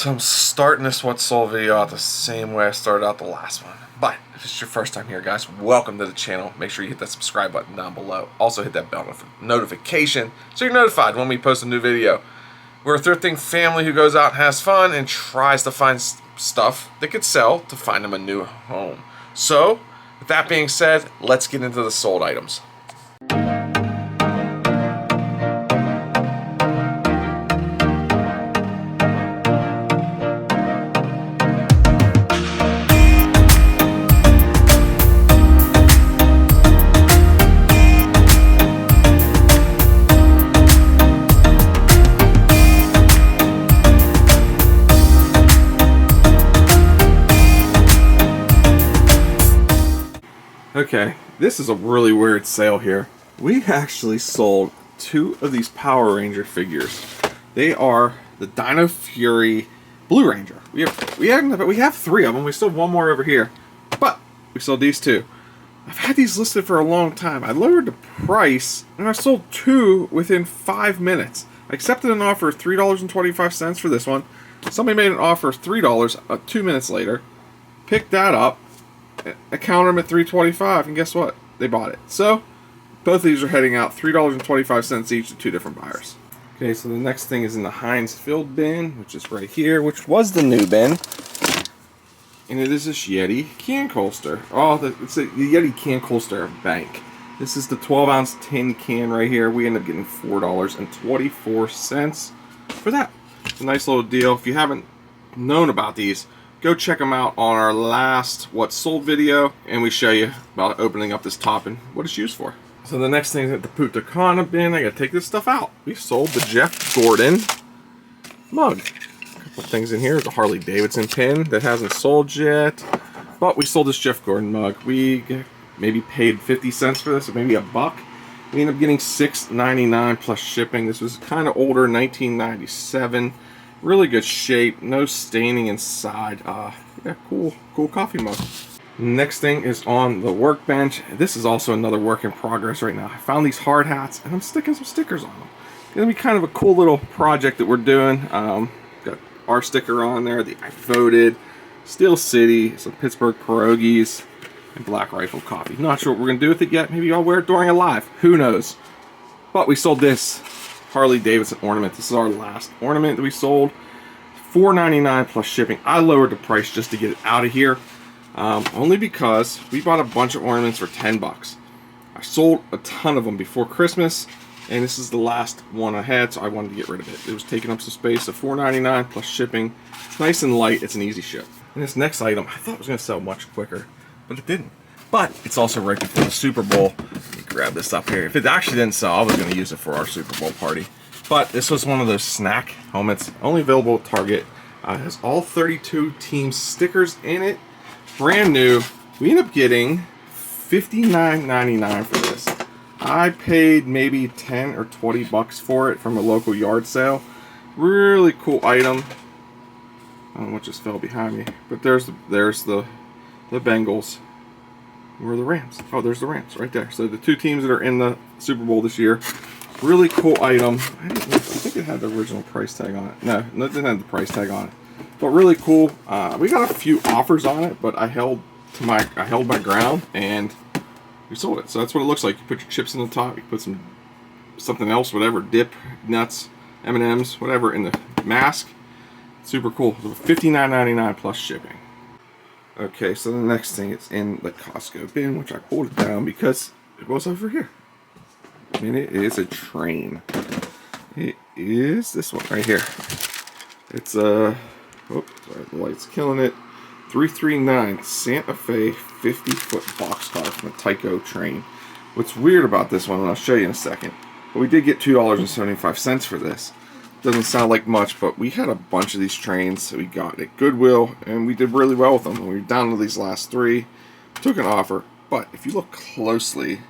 So I'm starting this What Sold video out the same way I started out the last one. But if it's your first time here, guys, welcome to the channel. Make sure you hit that subscribe button down below. Also hit that bell notification so you're notified when we post a new video. We're a thrifting family who goes out and has fun and tries to find stuff they could sell to find them a new home. So, with that being said, let's get into the sold items. Okay, this is a really weird sale here. We actually sold two of these Power Ranger figures. They are the Dino Fury Blue Ranger. We have three of them. We still have one more over here, but we sold these two. I've had these listed for a long time. I lowered the price and I sold two within 5 minutes. I accepted an offer of $3.25 for this one. Somebody made an offer of $3 2 minutes later. Picked that up. I counted them at $3.25, and guess what? They bought it. So, both of these are heading out $3.25 each to two different buyers. Okay, so the next thing is in the Heinz filled bin, which is right here, which was the new bin. And it is this Yeti Can Coaster. Oh, it's the Yeti Can Coaster Bank. This is the 12-ounce tin can right here. We end up getting $4.24 for that. It's a nice little deal. If you haven't known about these, go check them out on our last What Sold video, and we show you about opening up this top and what it's used for. So the next thing is at the Punta Cana bin. I gotta take this stuff out. We sold the Jeff Gordon mug. A couple things in here. There's a Harley Davidson pin that hasn't sold yet, but we sold this Jeff Gordon mug. We maybe paid 50 cents for this, or maybe $1. We ended up getting $6.99 plus shipping. This was kind of older, 1997. Really good shape, no staining inside. Yeah, cool coffee mug. Next thing is on the workbench. This is also another work in progress right now. I found these hard hats and I'm sticking some stickers on them. It's gonna be kind of a cool little project that we're doing. Got our sticker on there, the I Voted, Steel City, some Pittsburgh pierogies, and Black Rifle coffee. Not sure what we're gonna do with it yet. Maybe I'll wear it during a live. Who knows? But we sold this Harley Davidson ornament. This is our last ornament that we sold. $4.99 plus shipping. I lowered the price just to get it out of here, only because we bought a bunch of ornaments for $10. I sold a ton of them before Christmas, and this is the last one I had, so I wanted to get rid of it. It was taking up some space. So $4.99 plus shipping. It's nice and light. It's an easy ship. And this next item, I thought it was going to sell much quicker, but it didn't. But it's also right before the Super Bowl. Let me grab this up here. If it actually didn't sell, I was going to use it for our Super Bowl party. But this was one of those snack helmets, only available at Target. It has all 32 team stickers in it. Brand new. We ended up getting $59.99 for this. I paid maybe 10 or 20 bucks for it from a local yard sale. Really cool item. I don't know what just fell behind me. But there's the Bengals. Where are the Rams? Oh, there's the Rams right there. So the two teams that are in the Super Bowl this year. Really cool item. I think it had the original price tag on it. No, it didn't have the price tag on it. But really cool. We got a few offers on it, but I held my ground and we sold it. So that's what it looks like. You put your chips in the top. You put something else, whatever, dip, nuts, M&Ms, whatever in the mask. Super cool. So $59.99 plus shipping. Okay, so the next thing is in the Costco bin, which I pulled it down because it was over here. And it is a train. It is this one right here. It's a, oh, sorry, the light's killing it. 339 Santa Fe 50-foot boxcar from a Tyco train. What's weird about this one, and I'll show you in a second, but we did get $2.75 for this. Doesn't sound like much, but we had a bunch of these trains that we got at Goodwill, and we did really well with them. We were down to these last three. Took an offer, but if you look closely,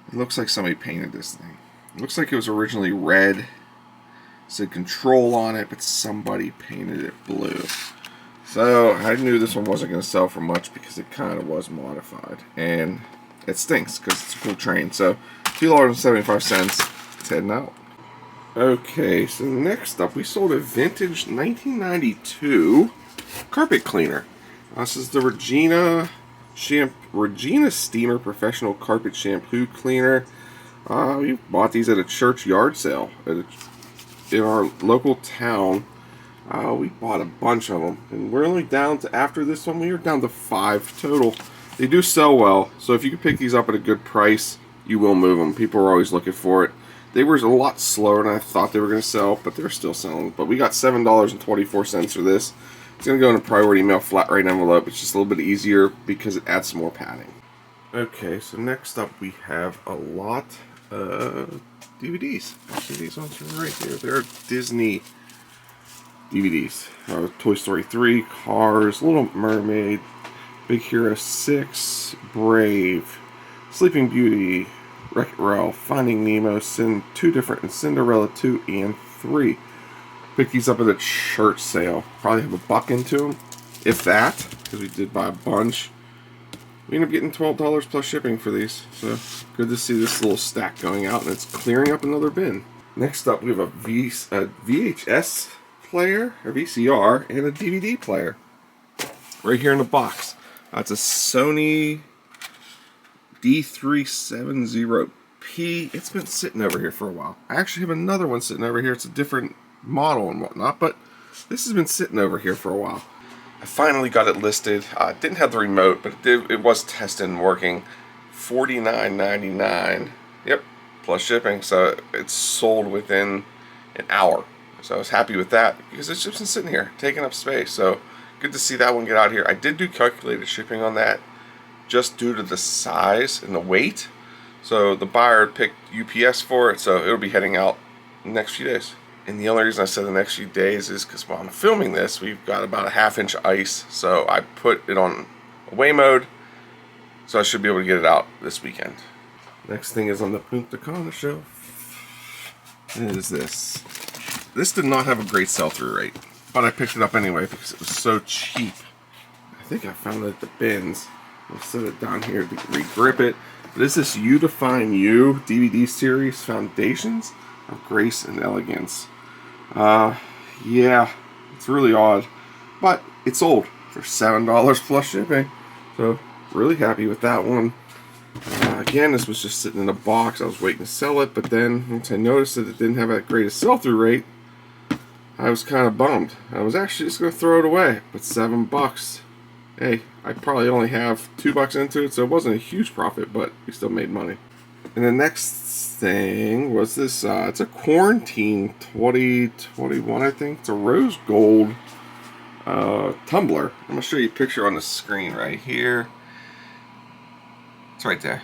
it looks like somebody painted this thing. It looks like it was originally red. It said control on it, but somebody painted it blue. So I knew this one wasn't going to sell for much because it kind of was modified. And it stinks because it's a cool train. So $2.75, it's heading out. Okay, so next up we sold a vintage 1992 carpet cleaner. This is the Regina Steamer Professional Carpet Shampoo Cleaner. We bought these at a church yard sale in our local town. We bought a bunch of them, and we're only down to, after this one, we are down to 5 total. They do sell well, so if you can pick these up at a good price, you will move them. People are always looking for it. They were a lot slower than I thought they were going to sell, but they're still selling. But we got $7.24 for this. It's going to go in a priority mail flat rate envelope. It's just a little bit easier because it adds some more padding. Okay, so next up we have a lot of DVDs. Actually, these ones are right here. They're Disney DVDs. Toy Story 3, Cars, Little Mermaid, Big Hero 6, Brave, Sleeping Beauty, Wreck-It Ralph, Finding Nemo, Cinderella 2 and 3. Picked these up at a church sale. Probably have $1 into them, if that, because we did buy a bunch. We ended up getting $12 plus shipping for these. So good to see this little stack going out, and it's clearing up another bin. Next up, we have a VHS player, or VCR, and a DVD player. Right here in the box. It's a Sony D370P. It's been sitting over here for a while. I actually have another one sitting over here. It's a different model and whatnot, but this has been sitting over here for a while. I finally got it listed. Didn't have the remote, but it was tested and working. $49.99. Yep, plus shipping. So it's sold within an hour. So I was happy with that because it's just been sitting here, taking up space. So good to see that one get out here. I did do calculated shipping on that, just due to the size and the weight. So the buyer picked UPS for it, so it'll be heading out in the next few days. And the only reason I said the next few days is because while I'm filming this, we've got about a ½ inch ice, so I put it on away mode, so I should be able to get it out this weekend. Next thing is on the Punta Cana shelf. It is this. This did not have a great sell-through rate, but I picked it up anyway because it was so cheap. I think I found it at the bins. I'll set it down here to re-grip it. But it's this You Define You DVD series, Foundations of Grace and Elegance. Yeah, it's really odd. But it sold for $7 plus shipping. So, really happy with that one. Again, this was just sitting in a box. I was waiting to sell it, but then once I noticed that it didn't have that great a sell-through rate, I was kind of bummed. I was actually just going to throw it away, but $7. Hey, I probably only have $2 into it, so it wasn't a huge profit, but we still made money. And the next thing was this, it's a Quarantine 2021, I think. It's a rose gold tumbler. I'm going to show you a picture on the screen right here. It's right there.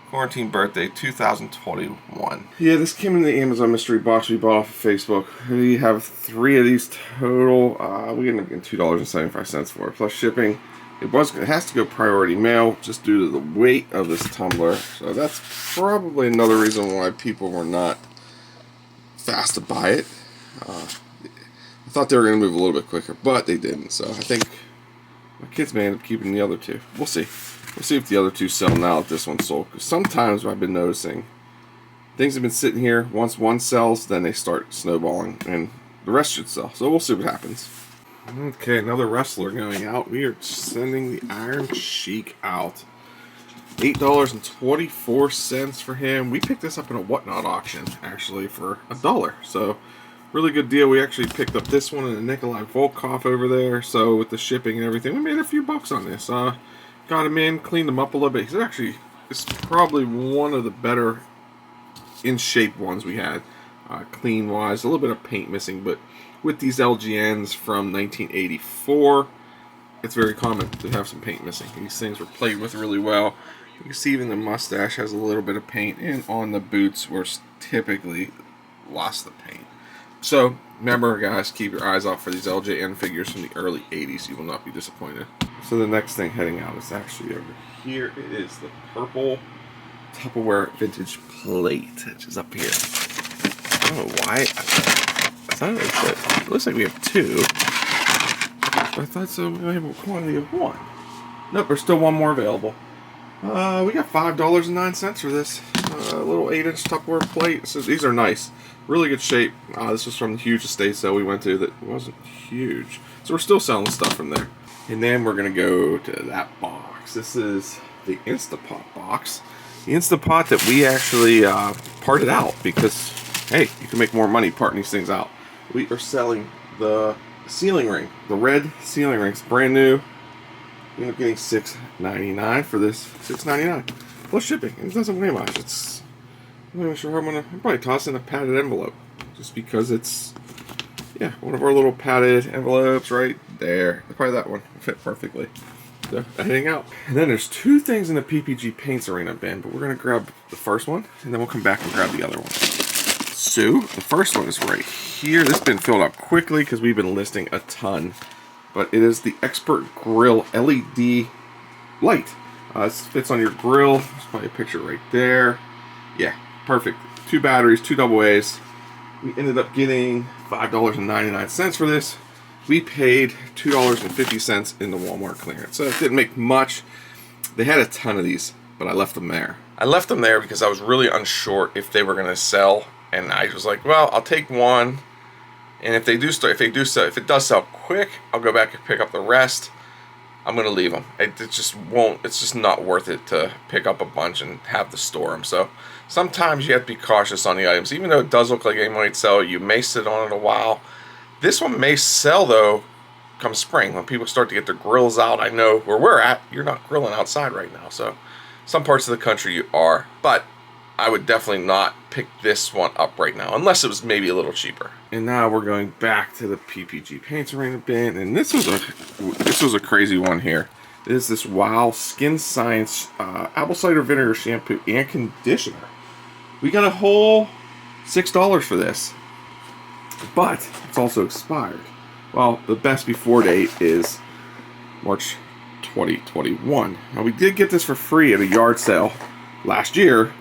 Quarantine birthday 2021. Yeah, this came in the Amazon mystery box we bought off of Facebook. We have 3 of these total. We ended up getting $2.75 for it plus shipping. It has to go priority mail just due to the weight of this tumbler. So that's probably another reason why people were not fast to buy it. I thought they were going to move a little bit quicker, but they didn't. So I think my kids may end up keeping the other 2. We'll see. We'll see if the other 2 sell now that this one's sold. Because sometimes I've been noticing things have been sitting here. Once one sells, then they start snowballing, and the rest should sell. So we'll see what happens. Okay, another wrestler going out. We are sending the Iron Sheik out. $8.24 for him. We picked this up in a Whatnot auction, actually, for $1. So really good deal. We actually picked up this one and a Nikolai Volkov over there. So with the shipping and everything, we made a few bucks on this. Got him in, cleaned him up a little bit. It's probably one of the better in shape ones we had, clean wise. A little bit of paint missing, but with these LGNs from 1984, it's very common to have some paint missing. These things were played with really well. You can see even the mustache has a little bit of paint, and on the boots were typically lost the paint. So remember, guys, keep your eyes out for these LJN figures from the early 80s. You will not be disappointed. So the next thing heading out is actually over here. It is the purple Tupperware vintage plate, which is up here. I don't know why. It looks like we have 2. I thought so. We have a quantity of 1. Nope, there's still 1 more available. We got $5.09 for this little 8-inch Tupperware plate. So these are nice, really good shape. This was from the huge estate sale we went to that wasn't huge, so we're still selling stuff from there. And then we're gonna go to that box. This is the Instapot box. The Instapot that we actually parted out because, hey, you can make more money parting these things out. We are selling the ceiling ring, the red ceiling rings, brand new. We end up getting $6.99 for this. $6.99 plus shipping. It doesn't weigh much. I'm not even sure how I'm probably toss in a padded envelope just because it's, yeah, one of our little padded envelopes right there. Probably that one will fit perfectly. So, heading out. And then there's two things in the PPG Paints Arena bin, but we're going to grab the first one, and then we'll come back and grab the other one. So, the first one is right here. This has been filled up quickly because we've been listing a ton. But it is the Expert Grill LED light. This fits on your grill. There's probably a picture right there. Yeah, perfect. 2 batteries, 2 AA's. We ended up getting $5.99 for this. We paid $2.50 in the Walmart clearance. So it didn't make much. They had a ton of these, but I left them there. I left them there because I was really unsure if they were going to sell. And I was like, well, I'll take one. And if it does sell quick, I'll go back and pick up the rest. I'm gonna leave them. It just won't. It's just not worth it to pick up a bunch and have to store them. So sometimes you have to be cautious on the items, even though it does look like it might sell. You may sit on it a while. This one may sell though, come spring when people start to get their grills out. I know where we're at. You're not grilling outside right now, so some parts of the country you are, but I would definitely not pick this one up right now, unless it was maybe a little cheaper. And now we're going back to the PPG Paints Arena bin, and this was a crazy one here. It is this Wow Skin Science apple cider vinegar shampoo and conditioner. We got a whole $6 for this, but it's also expired. Well, the best before date is March 2021. Now we did get this for free at a yard sale last year.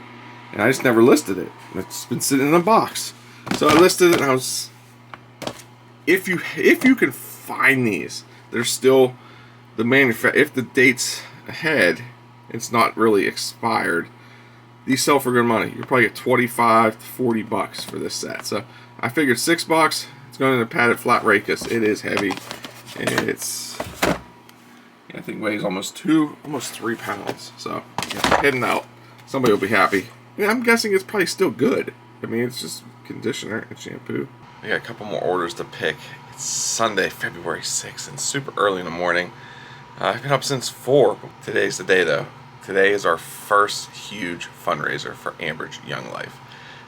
And I just never listed it. It's been sitting in a box. So I listed it, and I was, if you can find these, they're still the if the date's ahead, it's not really expired. These sell for good money. You probably get 25 to 40 bucks for this set. So I figured $6. It's going in a padded flat rate because it is heavy. It's, yeah, I think weighs almost 3 pounds. So yeah, heading out. Somebody will be happy. Yeah, I'm guessing it's probably still good. I mean, it's just conditioner and shampoo. I got a couple more orders to pick. It's Sunday, February 6th, and super early in the morning. I've been up since 4. But today's the day, though. Today is our first huge fundraiser for Ambridge Young Life.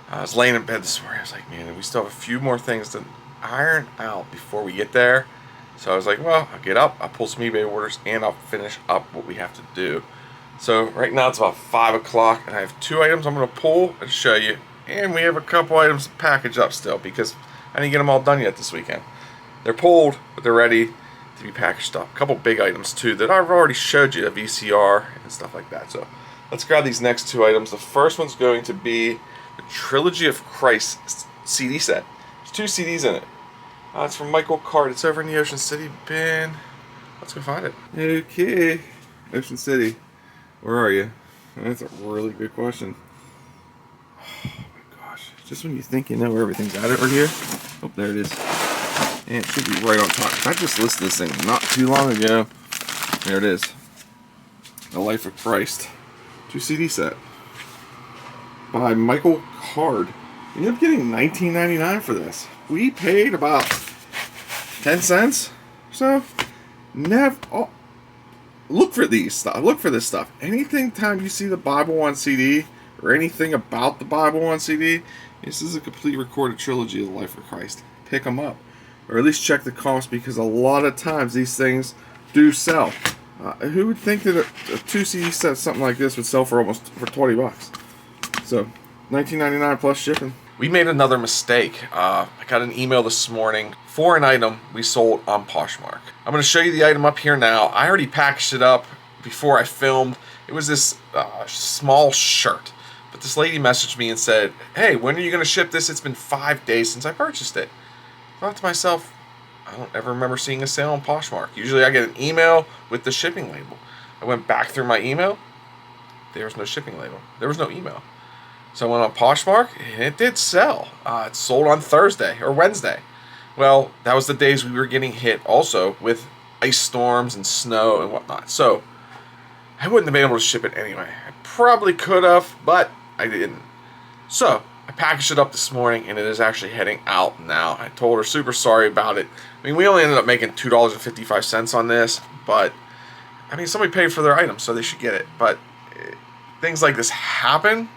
I was laying in bed this morning. I was like, man, we still have a few more things to iron out before we get there. So I was like, well, I'll get up, I'll pull some eBay orders, and I'll finish up what we have to do. So right now it's about 5 o'clock, and I have 2 items I'm going to pull and show you. And we have a couple items to package up still because I didn't get them all done yet this weekend. They're pulled, but they're ready to be packaged up. A couple big items too that I've already showed you, a VCR and stuff like that. So let's grab these next 2 items. The first one's going to be the Trilogy of Christ CD set. There's 2 CDs in it. It's from Michael Card. It's over in the Ocean City bin. Let's go find it. Okay, Ocean City. Where are you? That's a really good question. Oh my gosh. Just when you think you know where everything's at over here. Oh, there it is. And it should be right on top. I just listed this thing not too long ago. There it is. The Life of Christ. 2 CD set. By Michael Card. You end up getting $19.99 for this. We paid about 10 cents. So, look for these stuff. Look for this stuff. Anything time you see the Bible on CD or anything about the Bible on CD, this is a complete recorded trilogy of the Life of Christ. Pick them up, or at least check the cost because a lot of times these things do sell. Who would think that a 2 CD set, something like this, would sell for almost 20 bucks? So, $19.99 plus shipping. We made another mistake. I got an email this morning for an item we sold on Poshmark. I'm going to show you the item up here now. I already packaged it up before I filmed. It was this small shirt. But this lady messaged me and said, hey, when are you going to ship this? It's been 5 days since I purchased it. I thought to myself, I don't ever remember seeing a sale on Poshmark. Usually I get an email with the shipping label. I went back through my email. there was no shipping label. There was no email. So I went on Poshmark, and it did sell. It sold on Thursday or Wednesday. Well, that was the days we were getting hit also with ice storms and snow and whatnot. So I wouldn't have been able to ship it anyway. I probably could have, but I didn't. So I packaged it up this morning, and it is actually heading out now. I told her super sorry about it. I mean, we only ended up making $2.55 on this, but I mean, somebody paid for their item, so they should get it. But things like this happen.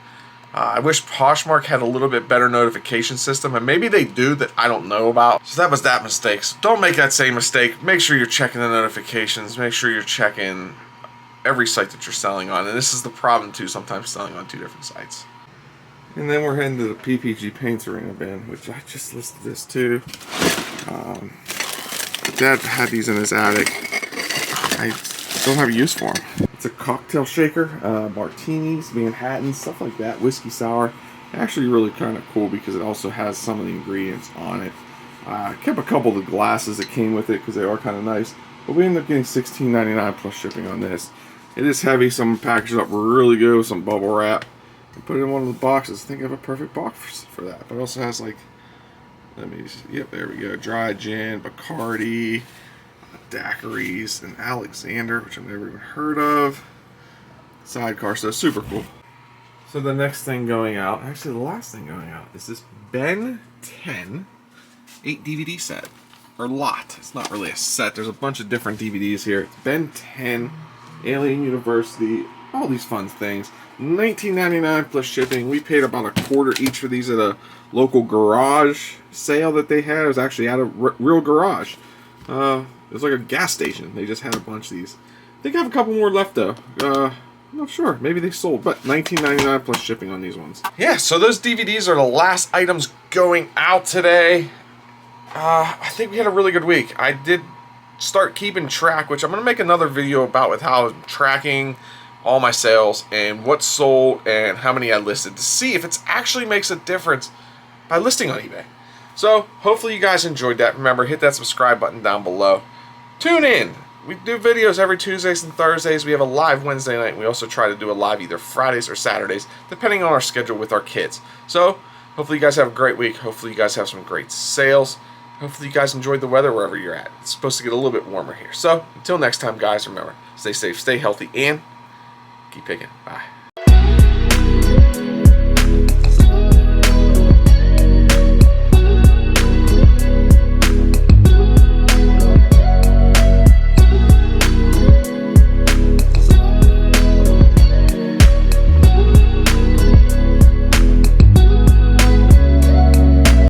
I wish Poshmark had a little bit better notification system, and maybe they do that I don't know about. So that was that mistake. So don't make that same mistake. Make sure you're checking the notifications. Make sure you're checking every site that you're selling on. And this is the problem too, sometimes selling on 2 different sites. And then we're heading to the PPG Paints Arena bin, which I just listed this too. Dad had these in his attic. I don't have a use for them. It's a cocktail shaker, martinis, Manhattans, stuff like that, whiskey sour. Actually really kind of cool because it also has some of the ingredients on it. I kept a couple of the glasses that came with it because they are kind of nice. But we ended up getting $16.99 plus shipping on this. It is heavy, so I'm going to package it up really good with some bubble wrap and put it in one of the boxes. I think I have a perfect box for that. But it also has like, let me see, yep, there we go. Dry gin, Bacardi, daiquiris, and Alexander, which I've never even heard of. Sidecar, so super cool. So the next thing going out, actually the last thing going out, is this Ben 10 8 DVD set. Or lot. It's not really a set. There's a bunch of different DVDs here. It's Ben 10, Alien University, all these fun things. $19.99 plus shipping. We paid about a quarter each for these at a local garage sale that they had. It was actually at a real garage. It was like a gas station. They just had a bunch of these. I think I have a couple more left though. I'm not sure. Maybe they sold, but $19.99 plus shipping on these ones. Yeah, so those DVDs are the last items going out today. I think we had a really good week. I did start keeping track, which I'm going to make another video about with how I'm tracking all my sales and what sold and how many I listed to see if it actually makes a difference by listing on eBay. So hopefully you guys enjoyed that. Remember, hit that subscribe button down below. Tune in. We do videos every Tuesdays and Thursdays. We have a live Wednesday night. We also try to do a live either Fridays or Saturdays, depending on our schedule with our kids. So hopefully you guys have a great week. Hopefully you guys have some great sales. Hopefully you guys enjoyed the weather wherever you're at. It's supposed to get a little bit warmer here. So until next time, guys, remember, stay safe, stay healthy, and keep picking. Bye.